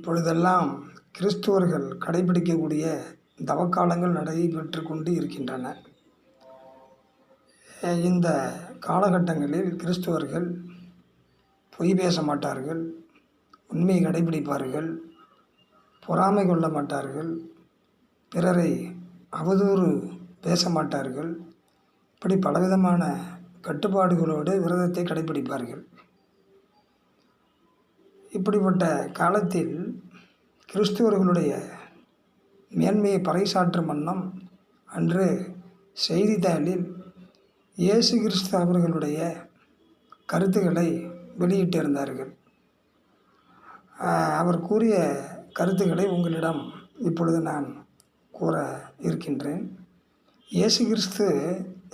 இப்பொழுதெல்லாம் கிறிஸ்துவர்கள் கடைபிடிக்கக்கூடிய தவக்காலங்கள் நடைபெற்று கொண்டு இருக்கின்றன. இந்த காலகட்டங்களில் கிறிஸ்துவர்கள் பொய் பேச மாட்டார்கள், உண்மையை கடைபிடிப்பார்கள், பொறாமை கொள்ள மாட்டார்கள், பிறரை அவதூறு பேச மாட்டார்கள். இப்படி பலவிதமான கட்டுப்பாடுகளோடு விரதத்தை கடைபிடிப்பார்கள். இப்படிப்பட்ட காலத்தில் கிறிஸ்துவர்களுடைய மேன்மையை பறைசாற்றும் வண்ணம் அன்று செய்தித்தாளில் இயேசு கிறிஸ்து அவர்களுடைய கருத்துக்களை வெளியிட்டிருந்தார்கள். அவர் கூறிய கருத்துக்களை உங்களிடம் இப்பொழுது நான் கூற இருக்கின்றேன். இயேசு கிறிஸ்து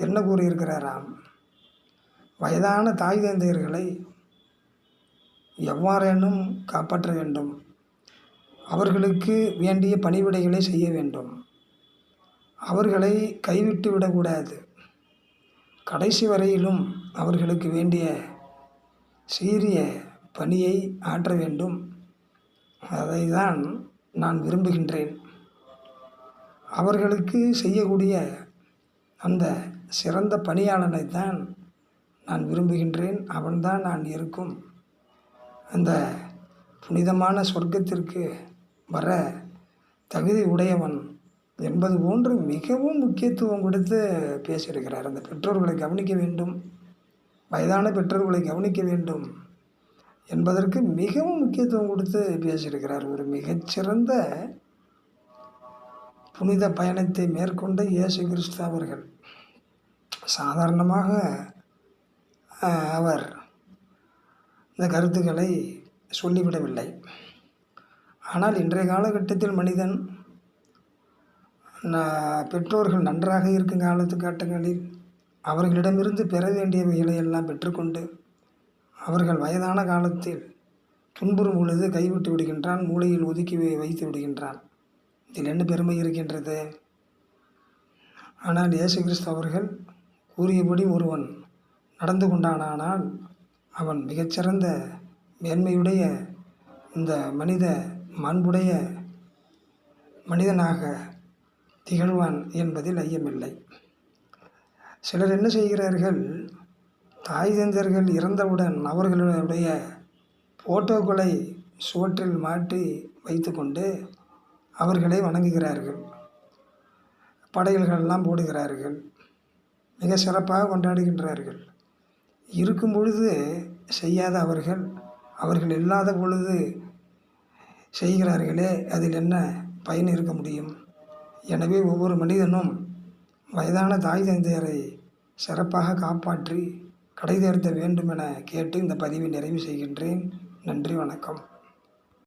என்ன கூறியிருக்கிறாராம்? வயதான தாய் தந்தையர்களை எவ்வாறேனும் காப்பாற்ற வேண்டும், அவர்களுக்கு வேண்டிய பணிவிடைகளை செய்ய வேண்டும், அவர்களை கைவிட்டு விடக்கூடாது, கடைசி வரையிலும் அவர்களுக்கு வேண்டிய சீரிய பணியை ஆற்ற வேண்டும். அதை தான் நான் விரும்புகின்றேன். அவர்களுக்கு செய்யக்கூடிய அந்த சிறந்த பணியாளனை தான் நான் விரும்புகின்றேன். அவன்தான் நான் இருக்கும் அந்த புனிதமான சொர்க்கத்திற்கு வர தகுதி உடையவன் என்பது போன்று மிகவும் முக்கியத்துவம் கொடுத்து பேசியிருக்கிறார். அந்த பெற்றோர்களை கவனிக்க வேண்டும், வயதான பெற்றோர்களை கவனிக்க வேண்டும் என்பதற்கு மிகவும் முக்கியத்துவம் கொடுத்து பேசியிருக்கிறார். ஒரு மிகச்சிறந்த புனித பயணத்தை மேற்கொண்ட இயேசு கிறிஸ்து அவர்கள் சாதாரணமாக அவர் இந்த கருத்துக்களை சொல்லிவிடவில்லை. ஆனால் இன்றைய காலகட்டத்தில் மனிதன் பெற்றோர்கள் நன்றாக இருக்கும் காலத்துக்காட்டங்களில் அவர்களிடமிருந்து பெற வேண்டியவைகளை எல்லாம் பெற்றுக்கொண்டு அவர்கள் வயதான காலத்தில் துன்புறும் பொழுது கைவிட்டு விடுகின்றான், மூலையில் ஒதுக்கி வைத்து விடுகின்றான். இதில் என்ன பெருமை இருக்கின்றது? ஆனால் இயேசு கிறிஸ்து அவர்கள் கூறியபடி ஒருவன் நடந்து கொண்டானால் அவன் மிகச்சிறந்த மேன்மையுடைய இந்த மனித மாண்புடைய மனிதனாக திகழ்வான் என்பதில் ஐயமில்லை. சிலர் என்ன செய்கிறார்கள்? தாய் தந்தையர்கள் இறந்தவுடன் அவர்களுடைய போட்டோக்களை சுவற்றில் மாட்டி வைத்து கொண்டு அவர்களை வணங்குகிறார்கள், படையல்களெல்லாம் போடுகிறார்கள், மிக சிறப்பாக கொண்டாடுகின்றார்கள். இருக்கும் பொழுது செய்யாத அவர்கள் இல்லாத பொழுது செய்கிறார்களே, அதில் என்ன பயன் இருக்க முடியும்? எனவே ஒவ்வொரு மனிதனும் வயதான தாய் தந்தையரை சிறப்பாக காப்பாற்றி கடை தேர்த்த வேண்டும் என கேட்டு இந்த பதிவை நிறைவு செய்கின்றேன். நன்றி, வணக்கம்.